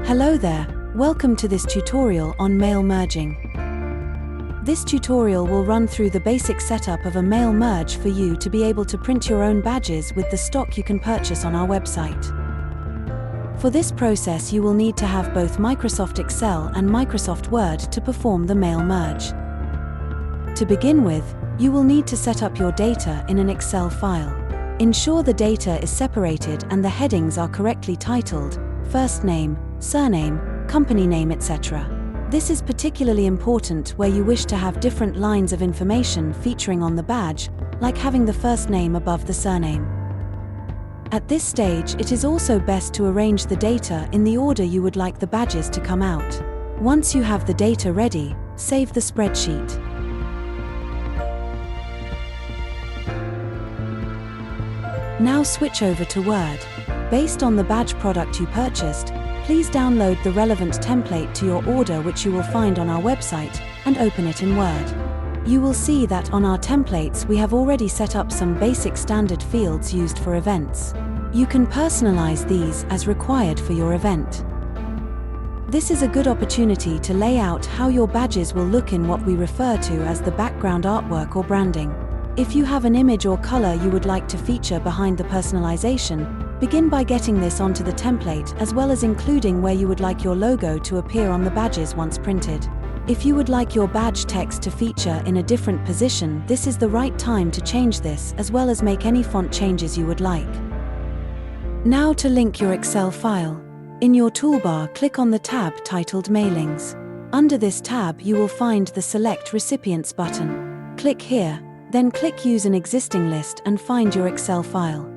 Hello there, welcome to this tutorial on mail merging. This tutorial will run through the basic setup of a mail merge for you to be able to print your own badges with the stock you can purchase on our website. For this process you will need to have both Microsoft Excel and Microsoft Word to perform the mail merge. To begin with, you will need to set up your data in an Excel file. Ensure the data is separated and the headings are correctly titled, first name, surname, company name, etc. This is particularly important where you wish to have different lines of information featuring on the badge, like having the first name above the surname. At this stage, it is also best to arrange the data in the order you would like the badges to come out. Once you have the data ready, save the spreadsheet. Now switch over to Word. Based on the badge product you purchased, please download the relevant template to your order which you will find on our website, and open it in Word. You will see that on our templates we have already set up some basic standard fields used for events. You can personalize these as required for your event. This is a good opportunity to lay out how your badges will look in what we refer to as the background artwork or branding. If you have an image or color you would like to feature behind the personalization, begin by getting this onto the template as well as including where you would like your logo to appear on the badges once printed. If you would like your badge text to feature in a different position, this is the right time to change this as well as make any font changes you would like. Now to link your Excel file. In your toolbar, click on the tab titled Mailings. Under this tab you will find the Select Recipients button. Click here, then click Use an existing list and find your Excel file.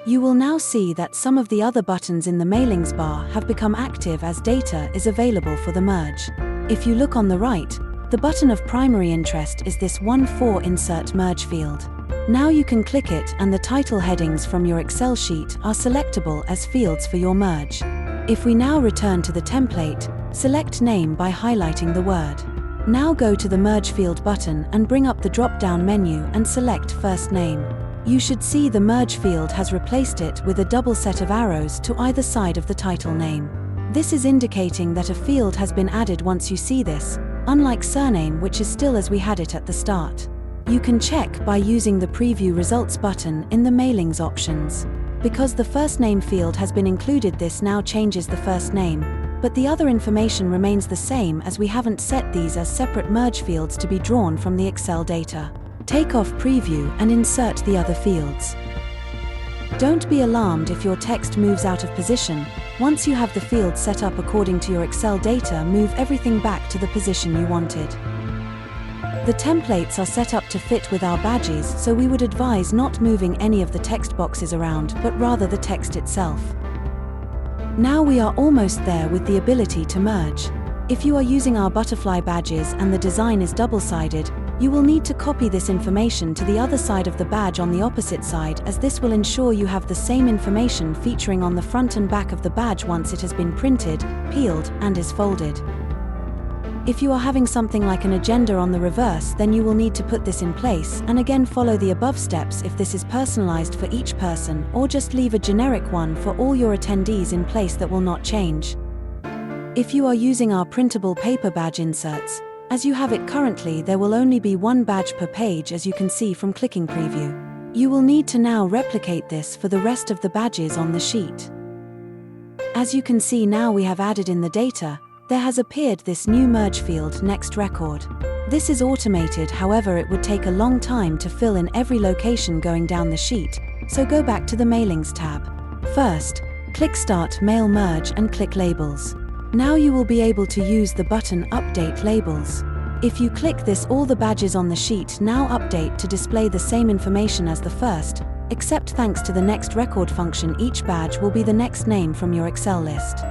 You will now see that some of the other buttons in the Mailings bar have become active as data is available for the merge. If you look on the right, the button of primary interest is this 1-4 Insert Merge field. Now you can click it and the title headings from your Excel sheet are selectable as fields for your merge. If we now return to the template, select Name by highlighting the word. Now go to the Merge Field button and bring up the drop-down menu and select First Name. You should see the Merge field has replaced it with a double set of arrows to either side of the title name. This is indicating that a field has been added once you see this, unlike surname which is still as we had it at the start. You can check by using the Preview Results button in the Mailings options. Because the first name field has been included, this now changes the first name, but the other information remains the same as we haven't set these as separate merge fields to be drawn from the Excel data. Take off Preview and insert the other fields. Don't be alarmed if your text moves out of position. Once you have the fields set up according to your Excel data, move everything back to the position you wanted. The templates are set up to fit with our badges, so we would advise not moving any of the text boxes around, but rather the text itself. Now we are almost there with the ability to merge. If you are using our butterfly badges and the design is double-sided, you will need to copy this information to the other side of the badge on the opposite side, as this will ensure you have the same information featuring on the front and back of the badge once it has been printed, peeled, and is folded. If you are having something like an agenda on the reverse, then you will need to put this in place and again follow the above steps if this is personalized for each person, or just leave a generic one for all your attendees in place that will not change. If you are using our printable paper badge inserts, as you have it currently, there will only be one badge per page, as you can see from clicking Preview. You will need to now replicate this for the rest of the badges on the sheet. As you can see now, we have added in the data. There has appeared this new merge field, Next Record. This is automated, however it would take a long time to fill in every location going down the sheet, so go back to the Mailings tab. First, click Start Mail Merge and click Labels. Now you will be able to use the button Update Labels. If you click this, all the badges on the sheet now update to display the same information as the first, except thanks to the Next Record function, each badge will be the next name from your Excel list.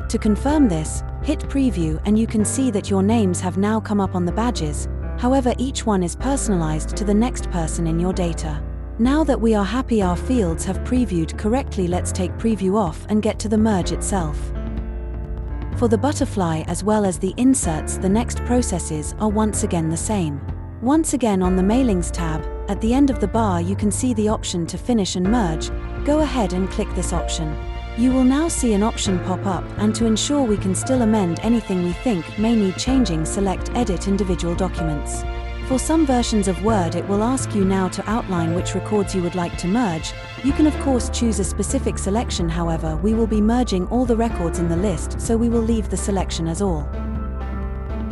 To confirm this, hit Preview and you can see that your names have now come up on the badges, however each one is personalized to the next person in your data. Now that we are happy our fields have previewed correctly, let's take Preview off and get to the merge itself. For the butterfly as well as the inserts, the next processes are once again the same. Once again on the Mailings tab, at the end of the bar you can see the option to finish and merge. Go ahead and click this option. You will now see an option pop up, and to ensure we can still amend anything we think may need changing, select Edit Individual Documents. For some versions of Word, it will ask you now to outline which records you would like to merge. You can of course choose a specific selection, however, we will be merging all the records in the list, so we will leave the selection as all.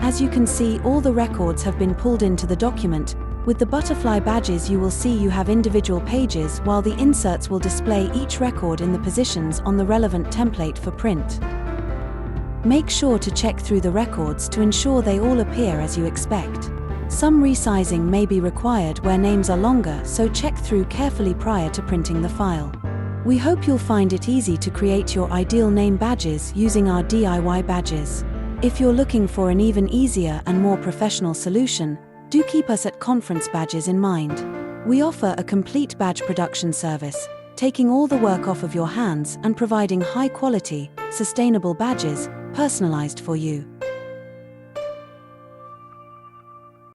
As you can see, all the records have been pulled into the document. With the butterfly badges, you will see you have individual pages, while the inserts will display each record in the positions on the relevant template for print. Make sure to check through the records to ensure they all appear as you expect. Some resizing may be required where names are longer, so check through carefully prior to printing the file. We hope you'll find it easy to create your ideal name badges using our DIY badges. If you're looking for an even easier and more professional solution, do keep us at Conference Badges in mind. We offer a complete badge production service, taking all the work off of your hands and providing high-quality, sustainable badges, personalized for you.